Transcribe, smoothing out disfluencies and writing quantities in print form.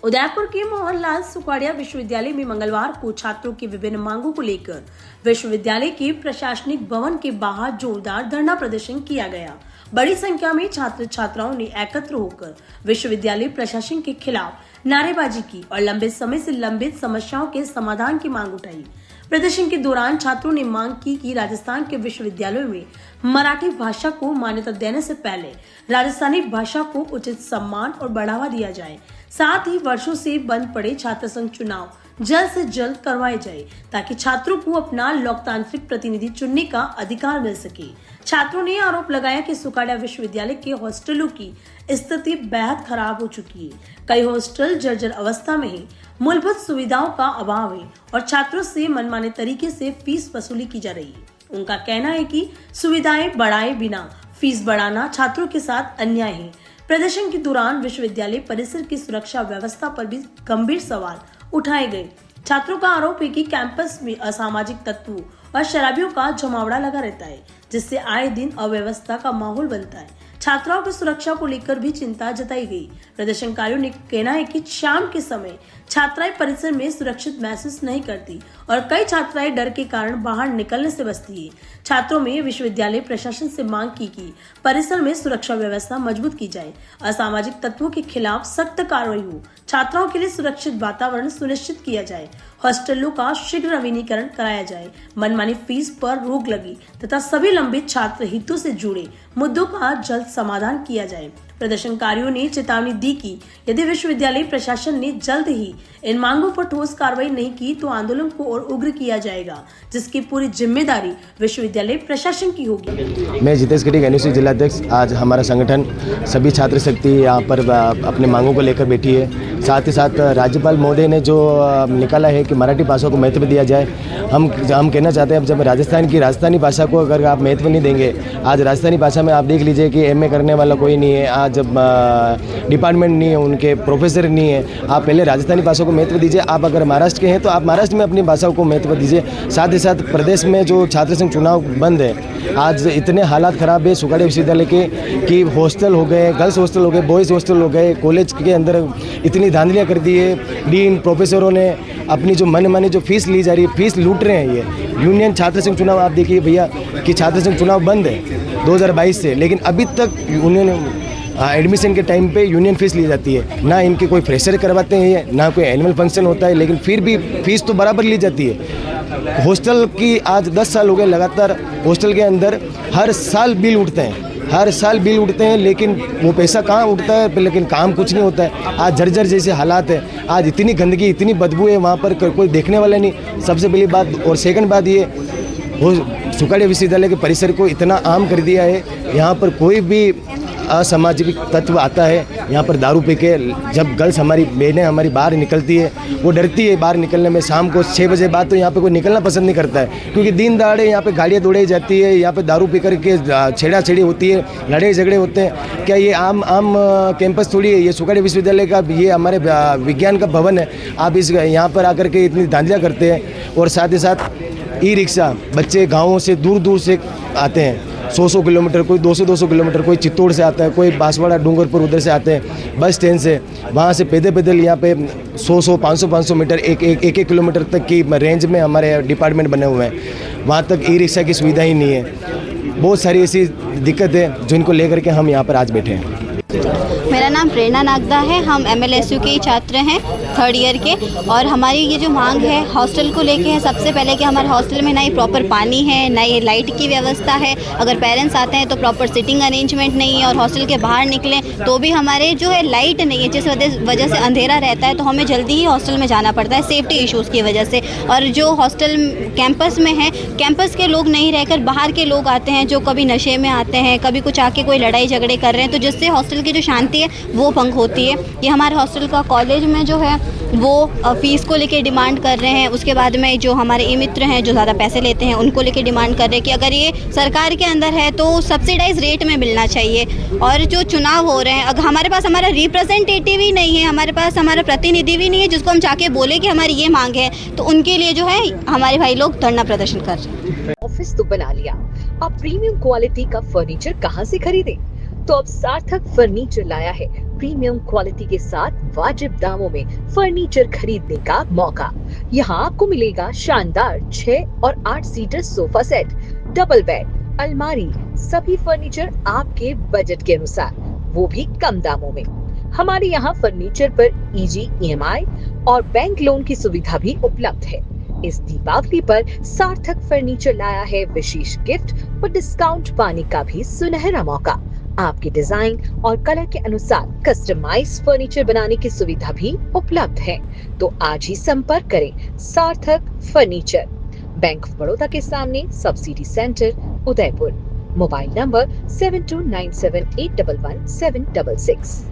उदयपुर के मोहनलाल सुखाड़िया विश्वविद्यालय में मंगलवार को छात्रों की विभिन्न मांगों को लेकर विश्वविद्यालय के प्रशासनिक भवन के बाहर जोरदार धरना प्रदर्शन किया गया। बड़ी संख्या में छात्र छात्राओं ने एकत्र होकर विश्वविद्यालय प्रशासन के खिलाफ नारेबाजी की और लंबे समय से लंबित समस्याओं के समाधान की मांग उठाई। प्रदर्शन के दौरान छात्रों ने मांग की कि राजस्थान के विश्वविद्यालयों में मराठी भाषा को मान्यता देने से पहले राजस्थानी भाषा को उचित सम्मान और बढ़ावा दिया जाए। साथ ही वर्षों से बंद पड़े छात्र संघ चुनाव जल्द से जल्द करवाए जाए ताकि छात्रों को अपना लोकतांत्रिक प्रतिनिधि चुनने का अधिकार मिल सके। छात्रों ने आरोप लगाया कि सुखाड़िया विश्वविद्यालय के हॉस्टलों की स्थिति बेहद खराब हो चुकी है। कई हॉस्टल जर्जर अवस्था में है, मूलभूत सुविधाओं का अभाव है और छात्रों से मनमाने तरीके से फीस वसूली की जा रही है। उनका कहना है कि सुविधाएं बढ़ाए बिना फीस बढ़ाना छात्रों के साथ अन्याय है। प्रदर्शन के दौरान विश्वविद्यालय परिसर की सुरक्षा व्यवस्था पर भी गंभीर सवाल उठाए गए। छात्रों का आरोप है कि कैंपस में असामाजिक तत्वों और शराबियों का जमावड़ा लगा रहता है, जिससे आए दिन अव्यवस्था का माहौल बनता है। छात्राओं की सुरक्षा को लेकर भी चिंता जताई गई। प्रदर्शनकारियों ने कहना है कि शाम के समय छात्राएं परिसर में सुरक्षित महसूस नहीं करती और कई छात्राएं डर के कारण बाहर निकलने से बचती है। छात्रों में विश्वविद्यालय प्रशासन से मांग की कि परिसर में सुरक्षा व्यवस्था मजबूत की जाए, असामाजिक तत्वों के खिलाफ सख्त कार्रवाई हो, छात्राओं के लिए सुरक्षित वातावरण सुनिश्चित किया जाए, हॉस्टलों का शीघ्र नवीनीकरण कराया जाए, मनमानी फीस पर रोक लगी तथा सभी लंबित छात्र हितों से जुड़े मुद्दों का जल्द समाधान किया जाए। प्रदर्शनकारियों ने चेतावनी दी कि यदि विश्वविद्यालय प्रशासन ने जल्द ही इन मांगों पर ठोस कार्रवाई नहीं की तो आंदोलन को और उग्र किया जाएगा, जिसकी पूरी जिम्मेदारी विश्वविद्यालय प्रशासन की होगी। मैं जितेश कटिक एनयूसी जिलाध्यक्ष। आज हमारा संगठन सभी छात्र शक्ति यहाँ पर अपने मांगों को लेकर बैठी है। साथ ही साथ राज्यपाल महोदय ने जो निकाला है कि मराठी भाषा को महत्व दिया जाए, हम कहना चाहते हैं अब जब राजस्थानी भाषा को अगर आप महत्व नहीं देंगे, आज राजस्थानी भाषा में आप देख लीजिए कि एमए करने वाला कोई नहीं है, आज डिपार्टमेंट नहीं है, उनके प्रोफेसर नहीं है। आप पहले राजस्थानी भाषा को महत्व दीजिए। आप अगर महाराष्ट्र के हैं तो आप महाराष्ट्र में अपनी भाषा को महत्व दीजिए। साथ ही साथ प्रदेश में जो छात्र संघ चुनाव बंद है, आज इतने हालात ख़राब है सुखाड़िया विश्वविद्यालय के कि हॉस्टल हो गए, गर्ल्स हॉस्टल हो गए, बॉयज़ हॉस्टल हो गए, कॉलेज के अंदर इतनी धांधलियाँ कर दी है। डीन प्रोफेसरों ने अपनी जो मनमानी जो फीस ली जा रही है, फीस लूट रहे हैं। ये यूनियन छात्र संघ चुनाव आप देखिए भैया कि छात्र संघ चुनाव बंद है 2022 से, लेकिन अभी तक यूनियन एडमिशन के टाइम पे यूनियन फीस ली जाती है। ना इनके कोई फ्रेशर करवाते हैं, ना कोई एनुअल फंक्शन होता है, लेकिन फिर भी फीस तो बराबर ली जाती है। हॉस्टल की आज 10 साल हो गए लगातार हॉस्टल के अंदर हर साल बिल उठते हैं, लेकिन वो पैसा कहाँ उठता है, लेकिन काम कुछ नहीं होता है। आज जर्जर जैसे हालात है, आज इतनी गंदगी, इतनी बदबू है, वहाँ पर कोई देखने वाला नहीं। सबसे पहली बात। और सेकंड बात ये, वो सुखाड़िया विश्वविद्यालय के परिसर को इतना आम कर दिया है। यहाँ पर कोई भी असामाजिक तत्व आता है, यहाँ पर दारू पी के जब गर्ल्स हमारी बहनें हमारी बाहर निकलती है, वो डरती है बाहर निकलने में। शाम को 6 बजे बाद तो यहाँ पे कोई निकलना पसंद नहीं करता है, क्योंकि दिन दहाड़े यहाँ पे गाड़ियाँ दौड़ाई जाती है, यहाँ पे दारू पी करके छेड़ाछेड़ी होती है, लड़ाई झगड़े होते हैं। क्या ये आम कैंपस थोड़ी है? ये सुखाड़िया विश्वविद्यालय का, ये हमारे विज्ञान का भवन है। आप यहाँ पर आकर के इतनी धांधलियाँ करते हैं। और साथ ही साथ ई-रिक्शा, बच्चे गाँवों से दूर से आते हैं, 100 किलोमीटर, कोई 200 किलोमीटर, कोई चित्तौड़ से आता है, कोई बांसवाड़ा डूंगरपुर उधर से आते हैं बस स्टैंड से। वहाँ से पैदल यहाँ पे 100 500 मीटर एक किलोमीटर तक की रेंज में हमारे डिपार्टमेंट बने हुए हैं। वहाँ तक ई रिक्शा की सुविधा ही नहीं है। बहुत सारी ऐसी दिक्कत है जिनको लेकर के हम यहाँ पर आज बैठे हैं। मेरा नाम प्रेरणा नागदा है। हम MLSU के छात्र हैं 3rd ईयर के, और हमारी ये जो मांग है हॉस्टल को लेके है। सबसे पहले कि हमारे हॉस्टल में ना ही प्रॉपर पानी है, ना ही लाइट की व्यवस्था है। अगर पेरेंट्स आते हैं तो प्रॉपर सिटिंग अरेंजमेंट नहीं है, और हॉस्टल के बाहर निकलें तो भी हमारे जो है लाइट नहीं है, जिस वजह से अंधेरा रहता है, तो हमें जल्दी ही हॉस्टल में जाना पड़ता है सेफ्टी इशूज़ की वजह से। और जो हॉस्टल कैंपस में है, कैंपस के लोग नहीं रहकर बाहर के लोग आते हैं, जो कभी नशे में आते हैं, कभी कुछ आके कोई लड़ाई झगड़े कर रहे हैं, तो जिससे हॉस्टल की जो शांति है वो भंग होती है। ये हमारे हॉस्टल का कॉलेज में जो है वो फ़ीस को लेके डिमांड कर रहे हैं। उसके बाद में जो हमारे ई मित्र हैं जो ज़्यादा पैसे लेते हैं, उनको लेके डिमांड कर रहे हैं कि अगर ये सरकार के अंदर है तो सब्सिडाइज रेट में मिलना चाहिए। और जो चुनाव हो रहे हैं, अगर हमारे पास हमारा रिप्रेजेंटेटिव ही नहीं है, हमारे पास हमारा प्रतिनिधि भी नहीं है जिसको हम जाके बोले कि हमारी ये मांग है, तो उनके लिए जो है हमारे भाई लोग धरना प्रदर्शन कर रहे हैं। ऑफिस तो बना लिया, अब प्रीमियम क्वालिटी का फर्नीचर कहाँ से खरीदें? तो अब सार्थक फर्नीचर लाया है प्रीमियम क्वालिटी के साथ वाजिब दामों में फर्नीचर खरीदने का मौका। यहाँ आपको मिलेगा शानदार 6 और 8 seater sofa set, double bed, अलमारी, सभी फर्नीचर आपके बजट के अनुसार, वो भी कम दामों में। हमारे यहाँ फर्नीचर पर इजी EMI और बैंक लोन की सुविधा भी उपलब्ध है। इस दीपावली पर सार्थक फर्नीचर लाया है विशेष गिफ्ट और डिस्काउंट पाने का भी सुनहरा मौका। आपके डिजाइन और कलर के अनुसार कस्टमाइज फर्नीचर बनाने की सुविधा भी उपलब्ध है। तो आज ही संपर्क करें सार्थक फर्नीचर, बैंक ऑफ बड़ौदा के सामने, subsidy centre, Udaipur. Mobile number 7297811766।